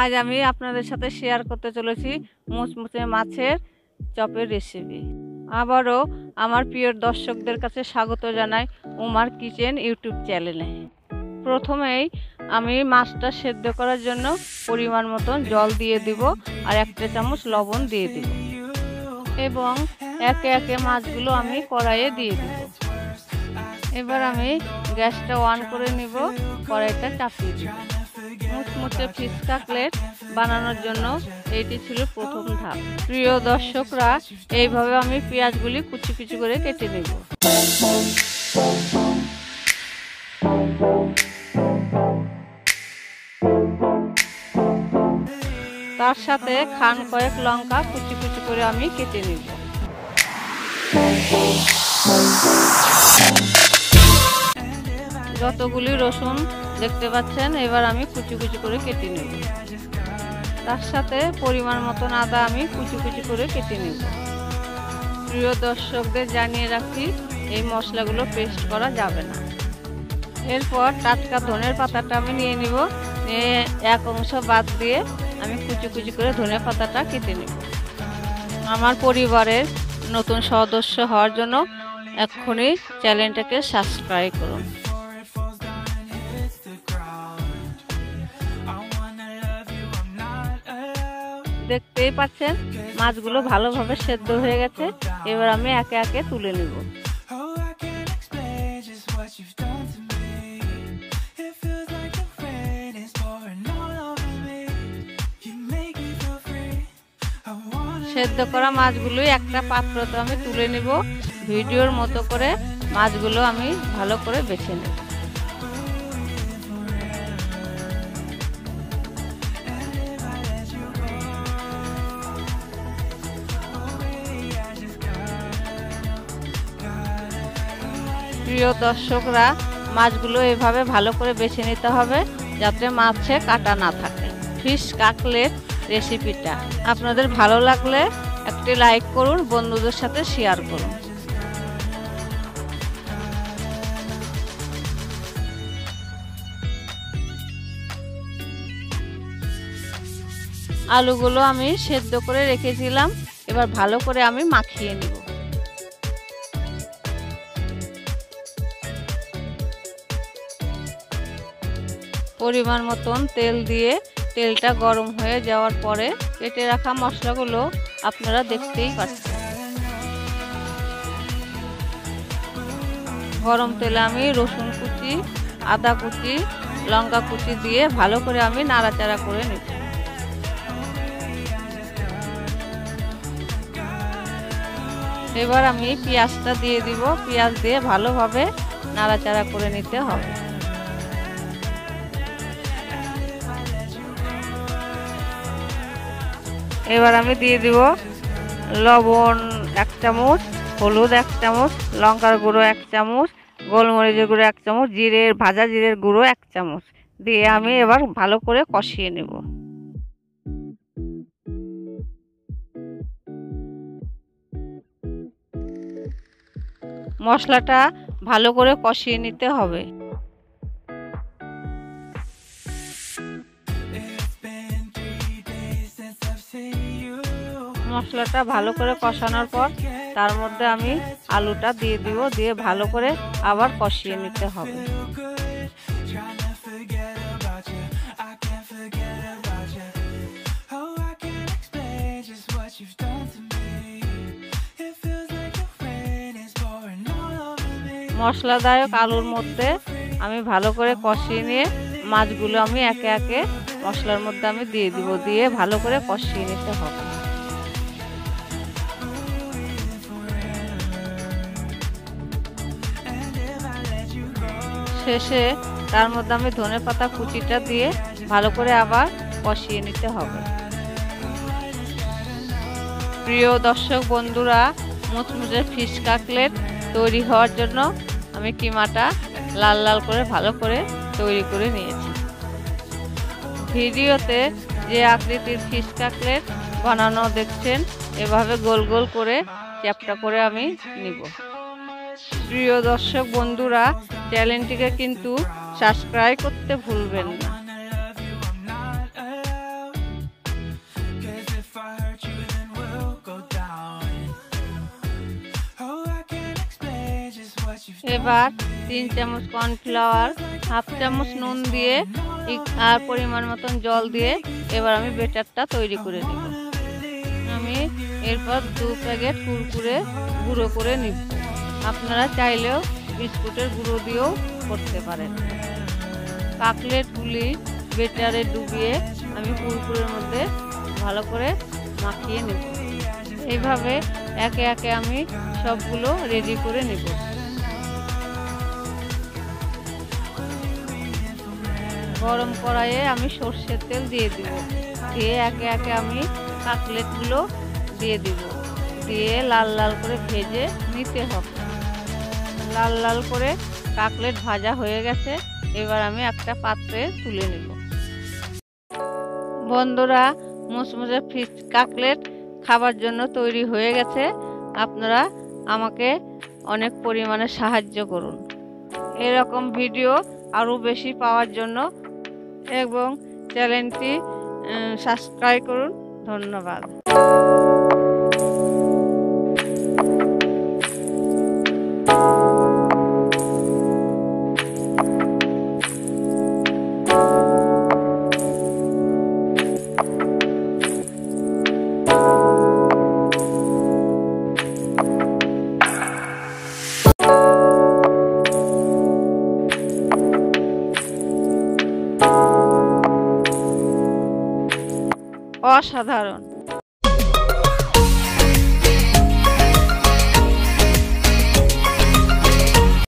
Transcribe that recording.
আজ আমি আপনাদের সাথে শেয়ার করতে চলেছি মুচমুচে মাছের চপের রেসিপি। আবারও আমার প্রিয় দর্শকদের কাছে স্বাগত জানাই উমার কিচেন ইউটিউব চ্যানেলে। প্রথমেই আমি মাছটা সেদ্ধ করার জন্য পরিমাণ মতন জল দিয়ে দিব আর 1 চামচ লবণ দিয়ে দিব এবং একে একে মাছগুলো আমি কড়াইয়ে দিয়ে দিব। এবার আমি গ্যাসটা অন করে নিব, কড়াইটা চাপিয়ে দিব। মুচমুচে ফিশ কাটলেট বানানোর জন্য এইটি ছিল প্রথম ধাপ। প্রিয় দর্শকরা, এইভাবে আমি পেঁয়াজগুলি কুচি কুচি করে কেটে নেব। তার সাথে খান কয়েক লঙ্কা কুচি কুচি করে আমি কেটে নেব। যতগুলি রসুন দেখতে পাচ্ছেন এবার আমি কুচি কুচি করে কেটে নেব। তার সাথে পরিমাণ মতন আদা আমি কুচি কুচি করে কেটে নেব। প্রিয় দর্শকদের জানিয়ে রাখি, এই মশলাগুলো পেস্ট করা যাবে না। এরপর টাটকা ধনের পাতাটা আমি নিয়ে নিব, নিয়ে এক অংশ বাদ দিয়ে আমি কুচি কুচি করে ধনে পাতাটা কেটে নেব। আমার পরিবারের নতুন সদস্য হওয়ার জন্য এক্ষুনি চ্যানেলটাকে সাবস্ক্রাইব করুন। দেখতেই পাচ্ছেন মাছগুলো ভালোভাবে সেদ্ধ হয়ে গেছে। এবার আমি একে একে তুলে নেব। সেদ্ধ করা মাছগুলো একটা পাত্রতে আমি তুলে নেব। ভিডিওর মতো করে মাছগুলো আমি ভালো করে বেছে নেব। প্রিয় দর্শকরা, মাছগুলো এভাবে ভালো করে বেছে নিতে হবে যাতে মাছে কাটা না থাকে। ফিশ কাটলেট রেসিপিটা আপনাদের ভালো লাগলে একটি লাইক করুন, বন্ধুদের সাথে শেয়ার করুন। আলুগুলো আমি সেদ্ধ করে রেখেছিলাম, এবার ভালো করে আমি মাখিয়ে নেব। পরিমাণ মতন তেল দিয়ে তেলটা গরম হয়ে যাওয়ার পরে কেটে রাখা মশলাগুলো আপনারা দেখতেই পাচ্ছেন। গরম তেলে আমি রসুন কুচি, আদা কুচি, লঙ্কা কুচি দিয়ে ভালো করে আমি নাড়াচাড়া করে নেব। এবার আমি পেঁয়াজটা দিয়ে দিব। পেঁয়াজ দিয়ে ভালোভাবে নাড়াচাড়া করে নিতে হবে। এবার আমি দিয়ে দিব লবণ 1 চামচ, হলুদ 1 চামচ, লঙ্কার গুঁড়ো 1 চামচ, গোলমরিচের গুঁড়ো 1 চামচ, ভাজা জিরের গুঁড়ো 1 চামচ দিয়ে আমি এবার ভালো করে কষিয়ে নেব। মশলাটা ভালো করে কষিয়ে নিতে হবে। মশলাটা ভালো করে কষানোর পর তার মধ্যে আমি আলুটা দিয়ে দিব, দিয়ে ভালো করে আবার কষিয়ে নিতে হবে। মশলাদায়ক আলুর মধ্যে আমি ভালো করে কষিয়ে নিয়ে মাছগুলো আমি একে একে মশলার মধ্যে আমি দিয়ে দিব, দিয়ে ভালো করে কষিয়ে নিতে হবে। শেষে তার মধ্যে আমি ধনে পাতা কুচিটা দিয়ে ভালো করে আবার কষিয়ে নিতে হবে। প্রিয় দর্শক বন্ধুরা, মুচমুচে ফিশ কাটলেট তৈরি হওয়ার জন্য আমি কিমাটা লাল লাল করে ভালো করে তৈরি করে নিয়েছি। ভিডিওতে যে আকৃতির ফিশ কাটলেট বানানো দেখছেন, এভাবে গোল গোল করে চ্যাপটা করে আমি নিব। প্রিয় দর্শক বন্ধুরা, চ্যানেলটিকে কিন্তু সাবস্ক্রাইব করতে ভুলবেন না। এবার 3 চামচ কর্নফ্লাওয়ার, হাফ চামচ নুন দিয়ে আর পরিমাণ মতন জল দিয়ে এবার আমি ব্যাটারটা তৈরি করে নেব। আমি এরপর 2 প্যাকেট কুরকুরে গুঁড়ো করে নিব। আপনারা চাইলেও বিস্কুটের গুঁড়ো দিয়েও করতে পারেন। কাটলেটগুলি ব্যাটারে ডুবিয়ে আমি কুরকুরের মধ্যে ভালো করে মাখিয়ে নেব। এইভাবে একে একে আমি সবগুলো রেডি করে নেব। গরম কড়াইয়ে আমি সরষের তেল দিয়ে দিব। দিয়ে একে একে আমি কাটলেটগুলো দিয়ে দিব। দিয়ে লাল লাল করে ভেজে নিতে হবে। লাল লাল করে কাটলেট ভাজা হয়ে গেছে, এবার আমি একটা পাত্রে তুলে নেব। বন্ধুরা, মুচমুচে ফিশ কাটলেট খাবার জন্য তৈরি হয়ে গেছে। আপনারা আমাকে অনেক পরিমাণে সাহায্য করুন। এরকম ভিডিও আরও বেশি পাওয়ার জন্য এবং চ্যানেলটি সাবস্ক্রাইব করুন। ধন্যবাদ। অসাধারণ।